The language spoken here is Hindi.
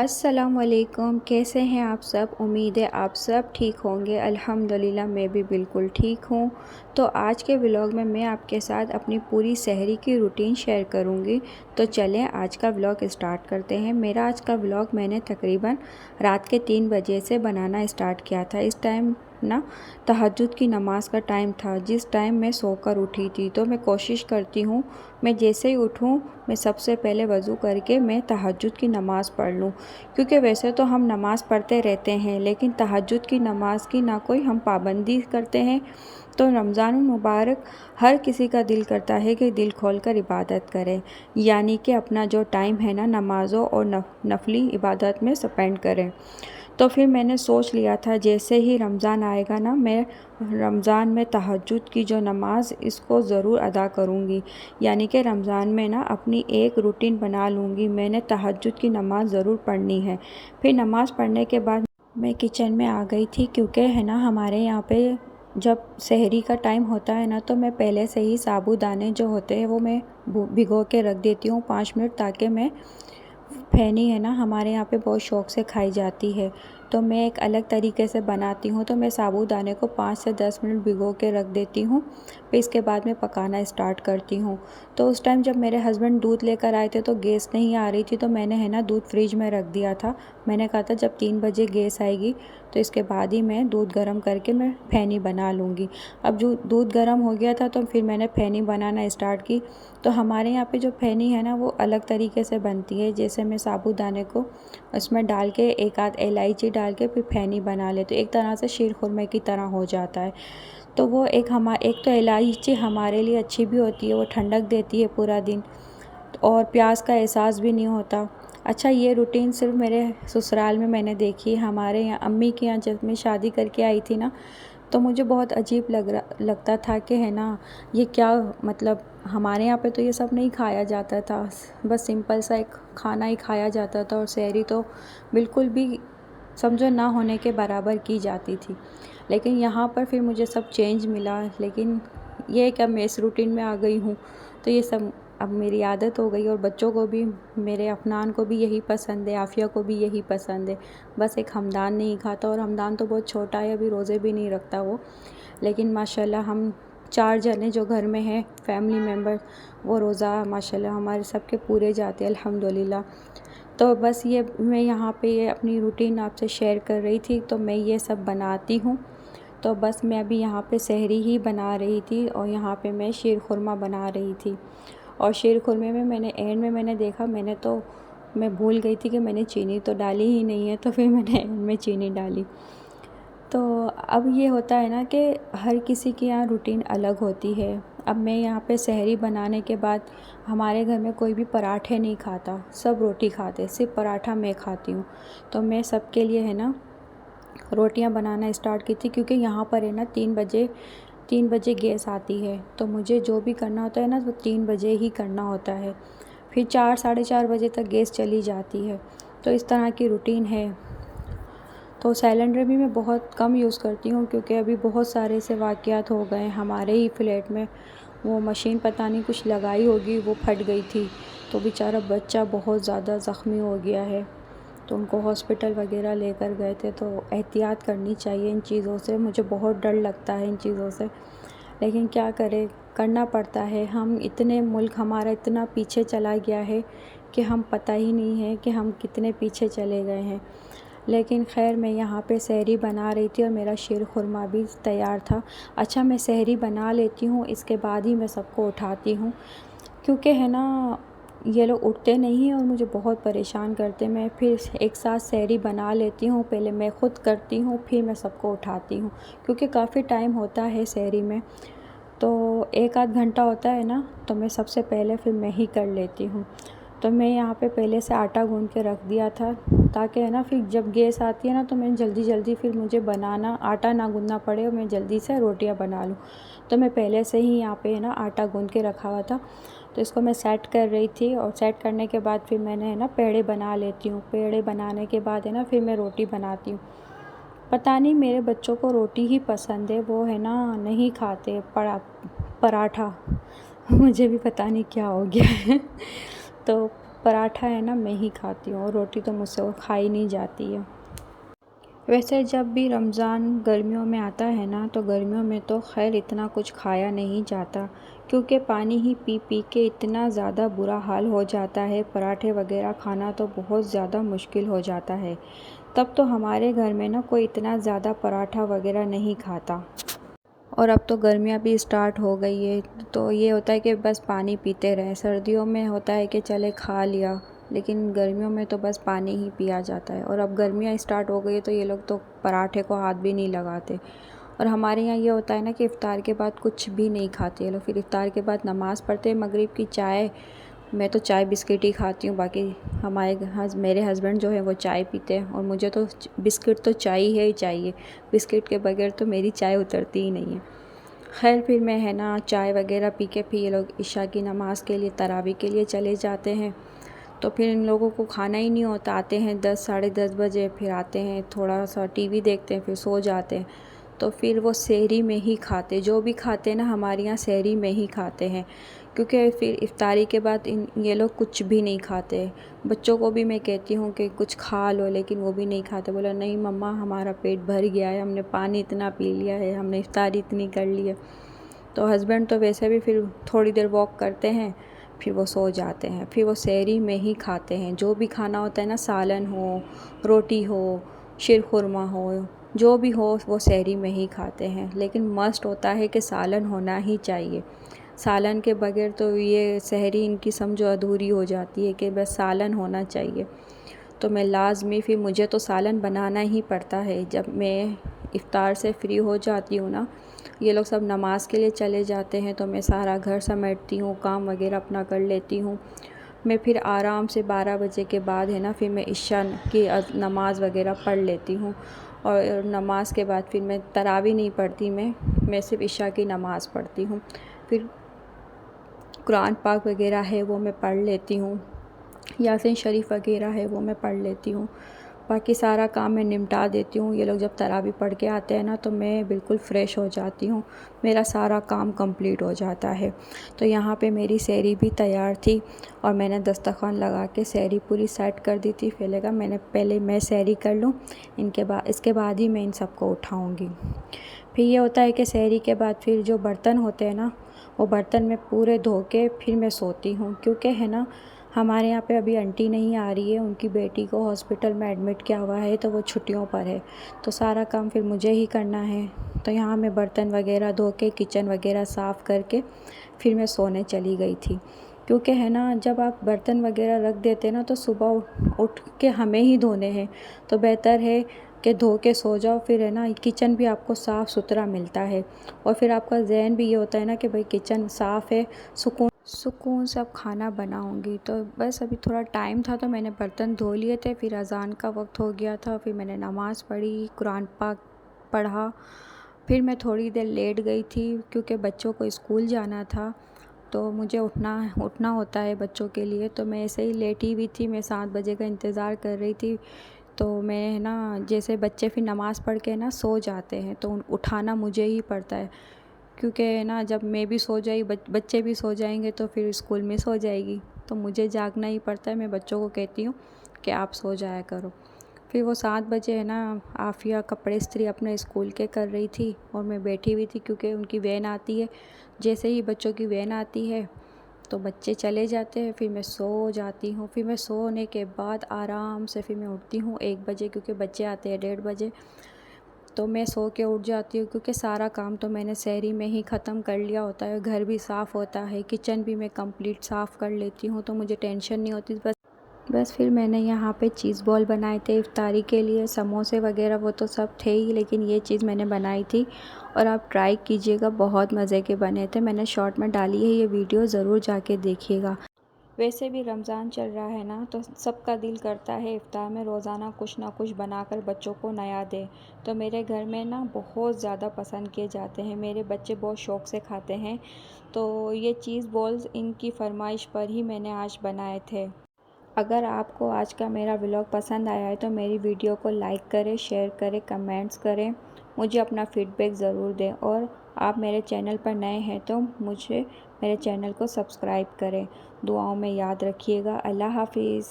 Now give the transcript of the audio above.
अस्सलाम वालेकुम। कैसे हैं आप सब? उम्मीद है आप सब ठीक होंगे। अल्हम्दुलिल्लाह मैं भी बिल्कुल ठीक हूँ। तो आज के व्लॉग में मैं आपके साथ अपनी पूरी सहरी की रूटीन शेयर करूँगी। तो चलें आज का व्लॉग स्टार्ट करते हैं। मेरा आज का व्लॉग मैंने तकरीबन रात के 3 बजे से बनाना स्टार्ट किया था। इस टाइम ना तहज्जुद की नमाज़ का टाइम था, जिस टाइम मैं सोकर उठी थी। तो मैं कोशिश करती हूँ मैं जैसे ही उठूँ मैं सबसे पहले वज़ू करके मैं तहज्जुद की नमाज़ पढ़ लूँ, क्योंकि वैसे तो हम नमाज़ पढ़ते रहते हैं लेकिन तहज्जुद की नमाज़ की ना कोई हम पाबंदी करते हैं। तो रमज़ान मुबारक हर किसी का दिल करता है कि दिल खोलकर इबादत करे, यानी कि अपना जो टाइम है ना नमाज़ों और नफली इबादत में स्पेंड करें। तो फिर मैंने सोच लिया था जैसे ही रमज़ान आएगा ना मैं रमज़ान में तहज्जुद की जो नमाज़ इसको ज़रूर अदा करूँगी, यानी कि रमज़ान में ना अपनी एक रूटीन बना लूँगी। मैंने तहज्जुद की नमाज़ ज़रूर पढ़नी है। फिर नमाज़ पढ़ने के बाद मैं किचन में आ गई थी, क्योंकि है ना हमारे यहाँ पे जब सहरी का टाइम होता है ना तो मैं पहले से ही साबूदाने जो होते हैं वो मैं भिगो के रख देती हूँ 5 मिनट, ताकि मैं फैनी है ना हमारे यहाँ पे बहुत शौक़ से खाई जाती है। तो मैं एक अलग तरीके से बनाती हूँ। तो मैं साबूदाने को 5 से 10 मिनट भिगो के रख देती हूँ, फिर इसके बाद मैं पकाना स्टार्ट करती हूँ। तो उस टाइम जब मेरे हस्बैंड दूध लेकर आए थे तो गैस नहीं आ रही थी, तो मैंने है ना दूध फ्रिज में रख दिया था। मैंने कहा था जब 3 बजे गैस आएगी तो इसके बाद ही मैं दूध गर्म करके मैं फैनी बना लूँगी। अब जो दूध गर्म हो गया था तो फिर मैंने फैनी बनाना स्टार्ट की। तो हमारे यहाँ पे जो फैनी है ना वो अलग तरीके से बनती है। जैसे मैं साबूदाने को उसमें डाल के एक आध इलायची डाल के फिर फैनी बना लेती हूँ, एक तरह से शीर खुरमे की तरह हो जाता है। तो वो एक तो इलायची हमारे लिए अच्छी भी होती है, वो ठंडक देती है पूरा दिन, और प्याज का एहसास भी नहीं होता। अच्छा, ये रूटीन सिर्फ मेरे ससुराल में मैंने देखी है। हमारे यहाँ अम्मी के यहाँ जब मैं शादी करके आई थी ना तो मुझे बहुत अजीब लगता था कि है ना ये क्या, मतलब हमारे यहाँ पे तो ये सब नहीं खाया जाता था। बस सिंपल सा एक खाना ही खाया जाता था और सहरी तो बिल्कुल भी समझो ना होने के बराबर की जाती थी। लेकिन यहाँ पर फिर मुझे सब चेंज मिला। लेकिन ये कि अब मैं इस रूटीन में आ गई हूँ तो ये सब अब मेरी आदत हो गई, और बच्चों को भी, मेरे अफनान को भी यही पसंद है, आफिया को भी यही पसंद है। बस एक हमदान नहीं खाता, और हमदान तो बहुत छोटा है, अभी रोज़े भी नहीं रखता वो। लेकिन माशाल्लाह हम 4 जने जो घर में हैं फैमिली मेम्बर, वो रोज़ा माशाल्लाह हमारे सबके पूरे जाते हैं अल्हम्दुलिल्लाह। तो बस ये मैं यहाँ पे ये अपनी रूटीन आपसे शेयर कर रही थी। तो मैं ये सब बनाती हूँ। तो बस मैं अभी यहाँ पे सहरी ही बना रही थी, और यहाँ पे मैं शीर खुरमा बना रही थी। और शीर खुरमे में मैंने एंड में मैंने देखा, मैं भूल गई थी कि मैंने चीनी तो डाली ही नहीं है, तो फिर मैंने एंड में चीनी डाली। तो अब ये होता है ना कि हर किसी की यहाँ रूटीन अलग होती है। अब मैं यहाँ पे सहरी बनाने के बाद हमारे घर में कोई भी पराठे नहीं खाता, सब रोटी खाते, सिर्फ पराठा मैं खाती हूँ। तो मैं सबके लिए है ना रोटियां बनाना स्टार्ट की थी, क्योंकि यहाँ पर है ना 3 बजे गैस आती है। तो मुझे जो भी करना होता है ना वो 3 बजे ही करना होता है। फिर 4 साढ़े 4 बजे तक गैस चली जाती है। तो इस तरह की रूटीन है। तो सिलेंडर भी मैं बहुत कम यूज़ करती हूँ, क्योंकि अभी बहुत सारे ऐसे वाक़यात हो गए हमारे ही फ्लैट में। वो मशीन पता नहीं कुछ लगाई होगी, वो फट गई थी, तो बेचारा बच्चा बहुत ज़्यादा ज़ख्मी हो गया है। तो उनको हॉस्पिटल वगैरह लेकर गए थे। तो एहतियात करनी चाहिए इन चीज़ों से। मुझे बहुत डर लगता है इन चीज़ों से, लेकिन क्या करें, करना पड़ता है। मुल्क हमारा इतना पीछे चला गया है कि हम पता ही नहीं है कि हम कितने पीछे चले गए हैं। लेकिन खैर, मैं यहाँ पे सहरी बना रही थी और मेरा शीर खुरमा भी तैयार था। अच्छा, मैं सहरी बना लेती हूँ, इसके बाद ही मैं सबको उठाती हूँ, क्योंकि है ना ये लोग उठते नहीं हैं और मुझे बहुत परेशान करते। मैं फिर एक साथ सहरी बना लेती हूँ, पहले मैं ख़ुद करती हूँ फिर मैं सबको उठाती हूँ, क्योंकि काफ़ी टाइम होता है सहरी में। तो 1 आध घंटा होता है ना, तो मैं सबसे पहले फिर मैं ही कर लेती हूँ। तो मैं यहाँ पे पहले से आटा गूँध के रख दिया था, ताकि है ना फिर जब गैस आती है ना तो मैं जल्दी फिर मुझे आटा ना गूँधना पड़े और मैं जल्दी से रोटियाँ बना लूँ। तो मैं पहले से ही यहाँ पे है ना आटा गूँध के रखा हुआ था। तो इसको मैं सेट कर रही थी, और सेट करने के बाद फिर मैंने है ना पेड़े बना लेती हूँ। पेड़े बनाने के बाद है ना फिर मैं रोटी बनाती हूँ। पता नहीं मेरे बच्चों को रोटी ही पसंद है, वो है ना नहीं खाते पराठा। मुझे भी पता नहीं क्या हो गया है। तो पराठा है ना मैं ही खाती हूँ और रोटी तो मुझसे वो खाई नहीं जाती है। वैसे जब भी रमज़ान गर्मियों में आता है ना, तो गर्मियों में तो खैर इतना कुछ खाया नहीं जाता, क्योंकि पानी ही पी पी के इतना ज़्यादा बुरा हाल हो जाता है। पराठे वगैरह खाना तो बहुत ज़्यादा मुश्किल हो जाता है। तब तो हमारे घर में ना कोई इतना ज़्यादा पराठा वगैरह नहीं खाता। और अब तो गर्मियाँ भी स्टार्ट हो गई है, तो ये होता है कि बस पानी पीते रहें। सर्दियों में होता है कि चले खा लिया, लेकिन गर्मियों में तो बस पानी ही पिया जाता है। और अब गर्मियाँ स्टार्ट हो गई है तो ये लोग तो पराठे को हाथ भी नहीं लगाते। और हमारे यहाँ ये होता है ना कि इफ़्तार के बाद कुछ भी नहीं खाते ये लोग। फिर इफ़्तार के बाद नमाज़ पढ़ते हैं, मगरिब की चाय, मैं तो चाय बिस्किट ही खाती हूँ। बाकी मेरे हस्बैंड जो है वो चाय पीते हैं, और मुझे तो बिस्किट तो चाहिए ही चाहिए। बिस्किट के बगैर तो मेरी चाय उतरती ही नहीं है। खैर फिर मैं है ना चाय वगैरह पी के फिर ये लोग इशा की नमाज़ के लिए, तरावी के लिए चले जाते हैं। तो फिर इन लोगों को खाना ही नहीं होता। आते हैं 10 साढ़े 10 बजे, फिर आते हैं थोड़ा सा टीवी देखते हैं, फिर सो जाते हैं। तो फिर वो सहरी में ही खाते, जो भी खाते हैं ना हमारे यहाँ सहरी में ही खाते हैं, क्योंकि फिर इफ्तारी के बाद ये लोग कुछ भी नहीं खाते। बच्चों को भी मैं कहती हूँ कि कुछ खा लो, लेकिन वो भी नहीं खाते। बोला नहीं मम्मा, हमारा पेट भर गया है, हमने पानी इतना पी लिया है, हमने इफ्तारी इतनी कर ली है। तो हस्बैंड तो वैसे भी फिर थोड़ी देर वॉक करते हैं, फिर वो सो जाते हैं। फिर वो सहरी में ही खाते हैं, जो भी खाना होता है ना, सालन हो, रोटी हो, शीरखुरमा हो, जो भी हो वो सहरी में ही खाते हैं। लेकिन मस्ट होता है कि सालन होना ही चाहिए। सालन के बगैर तो ये सहरी इनकी समझो अधूरी हो जाती है, कि बस सालन होना चाहिए। तो मैं लाज़मी फिर मुझे तो सालन बनाना ही पड़ता है। जब मैं इफ़्तार से फ्री हो जाती हूँ ना, ये लोग सब नमाज़ के लिए चले जाते हैं, तो मैं सारा घर समेटती हूँ, काम वगैरह अपना कर लेती हूँ। मैं फिर आराम से 12 बजे के बाद है ना, फिर मैं इशा की नमाज़ वगैरह पढ़ लेती हूँ। और नमाज़ के बाद फिर मैं तरावी नहीं पढ़ती, मैं सिर्फ़ इशा की नमाज़ पढ़ती हूँ। फिर कुरान पाक वगैरह है वो मैं पढ़ लेती हूँ, यासीन शरीफ वगैरह है वो मैं पढ़ लेती हूँ। बाकी सारा काम मैं निपटा देती हूँ। ये लोग जब तरावी पढ़ के आते हैं ना, तो मैं बिल्कुल फ़्रेश हो जाती हूँ, मेरा सारा काम कंप्लीट हो जाता है। तो यहाँ पे मेरी सहरी भी तैयार थी, और मैंने दस्तरख़्वान लगा के सहरी पूरी सेट कर दी थी। पहले मैं सहरी कर लूँ, इसके बाद ही मैं इन सबको उठाऊँगी। फिर ये होता है कि सहरी के बाद फिर जो बर्तन होते हैं ना, वो बर्तन मैं पूरे धो के फिर मैं सोती हूँ, क्योंकि है ना हमारे यहाँ पे अभी आंटी नहीं आ रही है, उनकी बेटी को हॉस्पिटल में एडमिट किया हुआ है, तो वो छुट्टियों पर है। तो सारा काम फिर मुझे ही करना है। तो यहाँ मैं बर्तन वगैरह धो के, किचन वगैरह साफ़ करके फिर मैं सोने चली गई थी। क्योंकि है ना जब आप बर्तन वगैरह रख देते हैं ना, तो सुबह उठ के हमें ही धोने हैं, तो बेहतर है कि धो के सो जाओ। फिर है ना किचन भी आपको साफ़ सुथरा मिलता है, और फिर आपका जहन भी ये होता है ना कि भाई किचन साफ़ है, सुकून से अब खाना बनाऊंगी। तो बस अभी थोड़ा टाइम था, तो मैंने बर्तन धो लिए थे। फिर अज़ान का वक्त हो गया था, फिर मैंने नमाज़ पढ़ी, कुरान पाक पढ़ा। फिर मैं थोड़ी देर लेट गई थी, क्योंकि बच्चों को स्कूल जाना था, तो मुझे उठना होता है बच्चों के लिए। तो मैं ऐसे ही लेटी हुई थी, मैं 7 बजे का इंतज़ार कर रही थी। तो मैं ना जैसे बच्चे फिर नमाज़ पढ़ के ना सो जाते हैं, तो उठाना मुझे ही पड़ता है, क्योंकि ना जब मैं भी सो जाई, बच्चे भी सो जाएंगे, तो फिर स्कूल मिस हो जाएगी। तो मुझे जागना ही पड़ता है। मैं बच्चों को कहती हूँ कि आप सो जाया करो। फिर वो 7 बजे है ना आफ़िया कपड़े इस्त्री अपने स्कूल के कर रही थी, और मैं बैठी हुई थी, क्योंकि उनकी वैन आती है। जैसे ही बच्चों की वैन आती है तो बच्चे चले जाते हैं, फिर मैं सो जाती हूँ। फिर मैं सोने के बाद आराम से फिर मैं उठती हूँ 1 बजे, क्योंकि बच्चे आते हैं 1:30 बजे। तो मैं सो के उठ जाती हूँ, क्योंकि सारा काम तो मैंने सहरी में ही ख़त्म कर लिया होता है। घर भी साफ़ होता है, किचन भी मैं कंप्लीट साफ़ कर लेती हूँ, तो मुझे टेंशन नहीं होती। बस फिर मैंने यहाँ पे चीज़ बॉल बनाए थे इफ्तारी के लिए, समोसे वगैरह वो तो सब थे ही, लेकिन ये चीज़ मैंने बनाई थी, और आप ट्राई कीजिएगा, बहुत मज़े के बने थे। मैंने शॉर्ट में डाली है, ये वीडियो ज़रूर जाके देखिएगा। वैसे भी रमज़ान चल रहा है ना, तो सबका दिल करता है इफ्तार में रोज़ाना कुछ ना कुछ बनाकर बच्चों को नया दें। तो मेरे घर में ना बहुत ज़्यादा पसंद किए जाते हैं, मेरे बच्चे बहुत शौक़ से खाते हैं। तो ये चीज़ बॉल्स इनकी फ़रमाइश पर ही मैंने आज बनाए थे। अगर आपको आज का मेरा व्लॉग पसंद आया है, तो मेरी वीडियो को लाइक करें, शेयर करें, कमेंट्स करें, मुझे अपना फ़ीडबैक ज़रूर दें। और आप मेरे चैनल पर नए हैं तो मुझे मेरे चैनल को सब्सक्राइब करें। दुआओं में याद रखिएगा। अल्लाह हाफिज़।